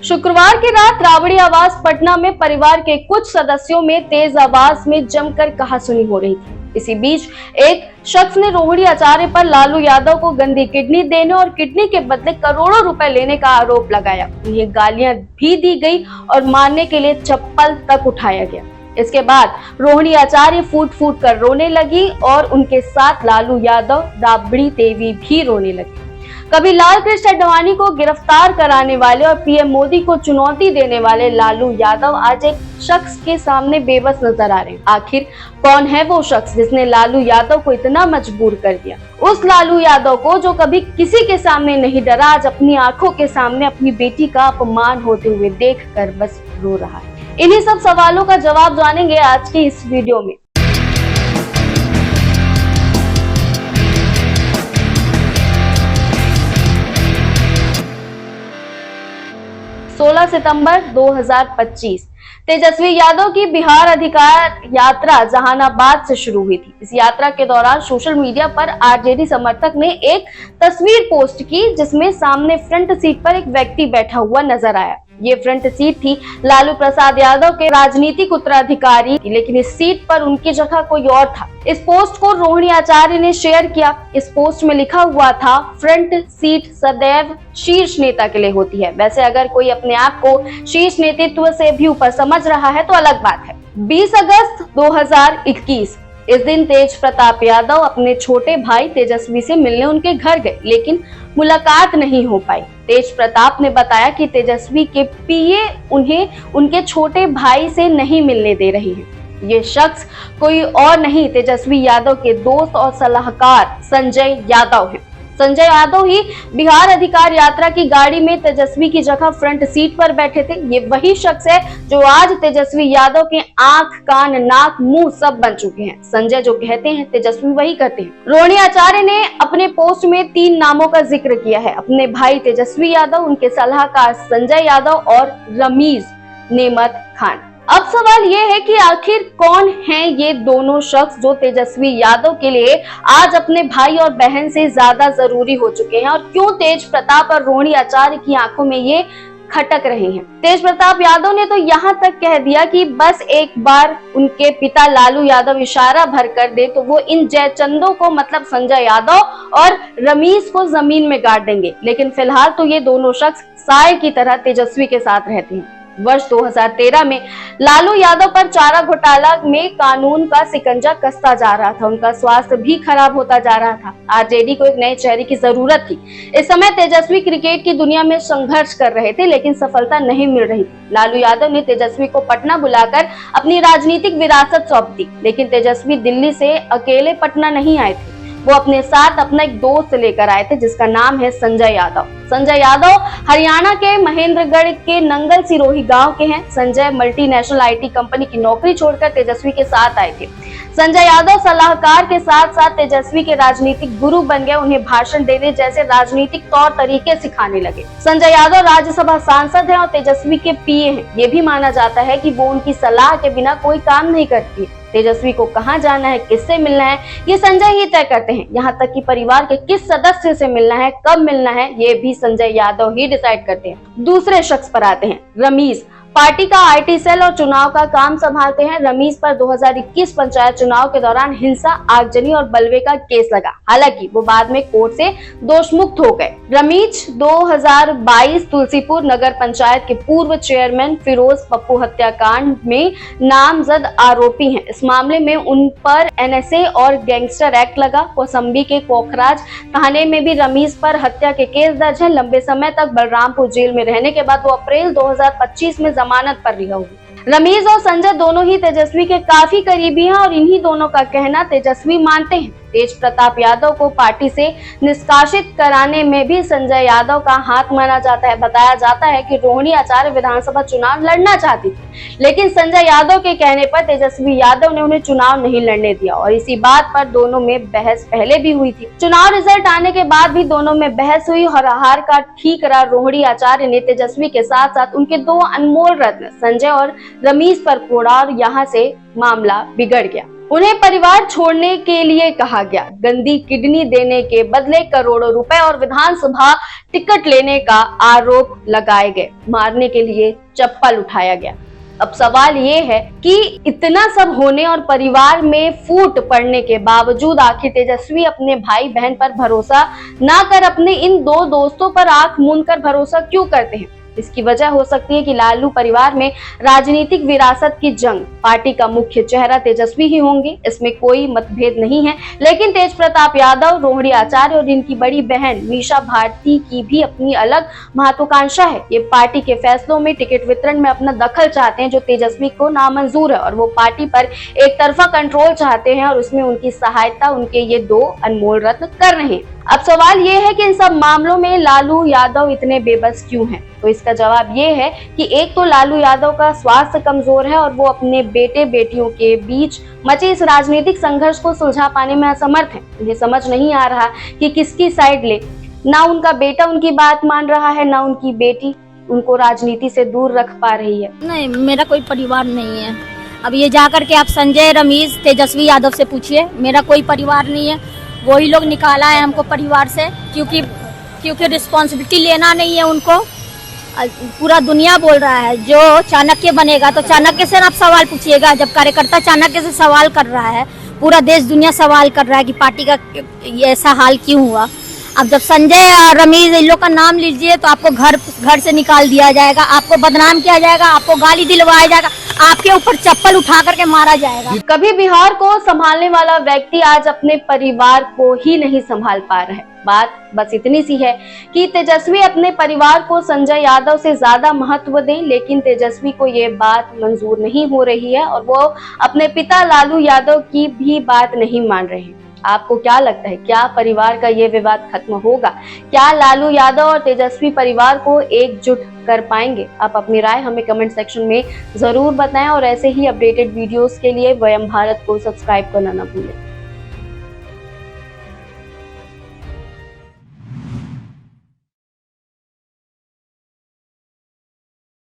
शुक्रवार की रात राबड़ी आवास पटना में परिवार के कुछ सदस्यों में तेज आवाज में जमकर कहासुनी हो रही थी। इसी बीच एक शख्स ने रोहिणी आचार्य पर लालू यादव को गंदी किडनी देने और किडनी के बदले करोड़ों रुपए लेने का आरोप लगाया। उन्हें गालियां भी दी गई और मारने के लिए चप्पल तक उठाया गया। इसके बाद रोहिणी आचार्य फूट फूट कर रोने लगी और उनके साथ लालू यादव, राबड़ी देवी भी रोने लगी। कभी लाल कृष्ण आडवाणी को गिरफ्तार कराने वाले और पीएम मोदी को चुनौती देने वाले लालू यादव आज एक शख्स के सामने बेबस नजर आ रहे हैं। आखिर कौन है वो शख्स जिसने लालू यादव को इतना मजबूर कर दिया? उस लालू यादव को जो कभी किसी के सामने नहीं डरा, आज अपनी आंखों के सामने अपनी बेटी का अपमान होते हुए देखकर बस रो रहा है। इन्हीं सब सवालों का जवाब जानेंगे आज की इस वीडियो में। 16 सितंबर 2025 तेजस्वी यादव की बिहार अधिकार यात्रा जहानाबाद से शुरू हुई थी। इस यात्रा के दौरान सोशल मीडिया पर आरजेडी समर्थक ने एक तस्वीर पोस्ट की जिसमें सामने फ्रंट सीट पर एक व्यक्ति बैठा हुआ नजर आया। ये फ्रंट सीट थी लालू प्रसाद यादव के राजनीतिक उत्तराधिकारी, लेकिन इस सीट पर उनकी जगह कोई और था। इस पोस्ट को रोहिणी आचार्य ने शेयर किया। इस पोस्ट में लिखा हुआ था, फ्रंट सीट सदैव शीर्ष नेता के लिए होती है। वैसे अगर कोई अपने आप को शीर्ष नेतृत्व से भी ऊपर समझ रहा है तो अलग बात है। 20 अगस्त 2021 इस दिन तेज प्रताप यादव अपने छोटे भाई तेजस्वी से मिलने उनके घर गए, लेकिन मुलाकात नहीं हो पाई। तेज प्रताप ने बताया कि तेजस्वी के पीए उन्हें उनके छोटे भाई से नहीं मिलने दे रहे हैं। ये शख्स कोई और नहीं, तेजस्वी यादव के दोस्त और सलाहकार संजय यादव हैं। संजय यादव ही बिहार अधिकार यात्रा की गाड़ी में तेजस्वी की जगह फ्रंट सीट पर बैठे थे। ये वही शख्स है जो आज तेजस्वी यादव के आंख, कान, नाक, मुंह सब बन चुके हैं। संजय जो कहते हैं तेजस्वी वही करते हैं। रोहिणी आचार्य ने अपने पोस्ट में 3 नामों का जिक्र किया है, अपने भाई तेजस्वी यादव, उनके सलाहकार संजय यादव और रमीज नेमत खान। अब सवाल ये है कि आखिर कौन हैं ये दोनों शख्स जो तेजस्वी यादव के लिए आज अपने भाई और बहन से ज्यादा जरूरी हो चुके हैं, और क्यों तेज प्रताप और रोहिणी आचार्य की आंखों में ये खटक रहे हैं। तेज प्रताप यादव ने तो यहाँ तक कह दिया कि बस एक बार उनके पिता लालू यादव इशारा भर कर दे तो वो इन जयचंदों को, मतलब संजय यादव और रमीज को जमीन में गाड़ देंगे। लेकिन फिलहाल तो ये दोनों शख्स साए की तरह तेजस्वी के साथ रहते हैं। वर्ष 2013 में लालू यादव पर चारा घोटाला में कानून का शिकंजा कसता जा रहा था। उनका स्वास्थ्य भी खराब होता जा रहा था। आरजेडी को एक नए चेहरे की जरूरत थी। इस समय तेजस्वी क्रिकेट की दुनिया में संघर्ष कर रहे थे, लेकिन सफलता नहीं मिल रही थी। लालू यादव ने तेजस्वी को पटना बुलाकर अपनी राजनीतिक विरासत सौंप दी, लेकिन तेजस्वी दिल्ली से अकेले पटना नहीं आए थे। वो अपने साथ अपना एक दोस्त लेकर आए थे जिसका नाम है संजय यादव। संजय यादव हरियाणा के महेंद्रगढ़ के नंगल सिरोही गांव के हैं। संजय मल्टीनेशनल आईटी कंपनी की नौकरी छोड़कर तेजस्वी के साथ आए थे। संजय यादव सलाहकार के साथ साथ तेजस्वी के राजनीतिक गुरु बन गए। उन्हें भाषण देने जैसे राजनीतिक तौर तरीके सिखाने लगे। संजय यादव राज्यसभा सांसद हैं और तेजस्वी के पीए हैं। ये भी माना जाता है कि वो उनकी सलाह के बिना कोई काम नहीं करती। तेजस्वी को कहां जाना है, किससे मिलना है, ये संजय ही तय करते हैं। यहाँ तक कि परिवार के किस सदस्य से मिलना है, कब मिलना है, ये भी संजय यादव ही डिसाइड करते हैं। दूसरे शख्स पर आते हैं, रमीज। पार्टी का आईटी सेल और चुनाव का काम संभालते हैं। रमीज पर 2021 पंचायत चुनाव के दौरान हिंसा, आगजनी और बलवे का केस लगा। हालांकि वो बाद में कोर्ट से दोष मुक्त हो गए। रमीज 2022 तुलसीपुर नगर पंचायत के पूर्व चेयरमैन फिरोज पप्पू हत्याकांड में नामजद आरोपी हैं। इस मामले में उन पर एनएसए और गैंगस्टर एक्ट लगा। कौसंबी के कोखराज थाने में भी रमीज पर हत्या के केस दर्ज है। लंबे समय तक बलरामपुर जेल में रहने के बाद वो अप्रैल 2025 में जमानत पर रिहा हुई। रमीज और संजय दोनों ही तेजस्वी के काफी करीबी हैं और इन्हीं दोनों का कहना तेजस्वी मानते हैं। तेज प्रताप यादव को पार्टी से निष्कासित कराने में भी संजय यादव का हाथ माना जाता है। बताया जाता है कि रोहिणी आचार्य विधानसभा चुनाव लड़ना चाहती थी, लेकिन संजय यादव के कहने पर तेजस्वी यादव ने उन्हें चुनाव नहीं लड़ने दिया और इसी बात पर दोनों में बहस पहले भी हुई थी। चुनाव रिजल्ट आने के बाद भी दोनों में बहस हुई और हार का ठीक रहा रोहिणी आचार्य ने तेजस्वी के साथ साथ उनके 2 अनमोल रत्न संजय और रमीज पर फोड़ा और यहाँ से मामला बिगड़ गया। उन्हें परिवार छोड़ने के लिए कहा गया। गंदी किडनी देने के बदले करोड़ों रुपए और विधानसभा टिकट लेने का आरोप लगाए गए। मारने के लिए चप्पल उठाया गया। अब सवाल ये है कि इतना सब होने और परिवार में फूट पड़ने के बावजूद आखिर तेजस्वी अपने भाई बहन पर भरोसा ना कर अपने इन दो दोस्तों पर आंख मूंद कर भरोसा क्यों करते हैं? इसकी वजह हो सकती है कि लालू परिवार में राजनीतिक विरासत की जंग। पार्टी का मुख्य चेहरा तेजस्वी ही होंगे, इसमें कोई मतभेद नहीं है, लेकिन तेज प्रताप यादव, रोहिणी आचार्य और इनकी बड़ी बहन मीसा भारती की भी अपनी अलग महत्वाकांक्षा है। ये पार्टी के फैसलों में, टिकट वितरण में अपना दखल चाहते हैं, जो तेजस्वी को नामंजूर है, और वो पार्टी पर एक तरफा कंट्रोल चाहते हैं और उसमें उनकी सहायता उनके ये दो अनमोल रत्न कर रहे हैं। अब सवाल ये है कि इन सब मामलों में लालू यादव इतने बेबस क्यों हैं? तो इसका जवाब ये है कि एक तो लालू यादव का स्वास्थ्य कमजोर है और वो अपने बेटे बेटियों के बीच मचे इस राजनीतिक संघर्ष को सुलझा पाने में असमर्थ हैं। उन्हें समझ नहीं आ रहा कि किसकी साइड ले। ना उनका बेटा उनकी बात मान रहा है, ना उनकी बेटी उनको राजनीति से दूर रख पा रही है। नहीं, मेरा कोई परिवार नहीं है। अब ये जाकर के आप संजय, रमेश, तेजस्वी यादव से पूछिए, मेरा कोई परिवार नहीं है। वही लोग निकाला है हमको परिवार से, क्योंकि रिस्पॉन्सिबिलिटी लेना नहीं है उनको। पूरा दुनिया बोल रहा है जो चाणक्य बनेगा तो चाणक्य से आप सवाल पूछिएगा। जब कार्यकर्ता चाणक्य से सवाल कर रहा है, पूरा देश दुनिया सवाल कर रहा है कि पार्टी का ये ऐसा हाल क्यों हुआ। अब जब संजय और रमेश इन लोग का नाम लीजिए तो आपको घर से निकाल दिया जाएगा, आपको बदनाम किया जाएगा, आपको गाली दिलवाया जाएगा, आपके ऊपर चप्पल उठा करके मारा जाएगा। कभी बिहार को संभालने वाला व्यक्ति आज अपने परिवार को ही नहीं संभाल पा रहे। बात बस इतनी सी है कि तेजस्वी अपने परिवार को संजय यादव से ज्यादा महत्व दें, लेकिन तेजस्वी को ये बात मंजूर नहीं हो रही है और वो अपने पिता लालू यादव की भी बात नहीं मान रहे हैं। आपको क्या लगता है, क्या परिवार का ये विवाद खत्म होगा? क्या लालू यादव और तेजस्वी परिवार को एकजुट कर पाएंगे? आप अपनी राय हमें कमेंट सेक्शन में जरूर बताएं और ऐसे ही अपडेटेड वीडियोस के लिए वयम भारत को सब्सक्राइब करना ना भूलें।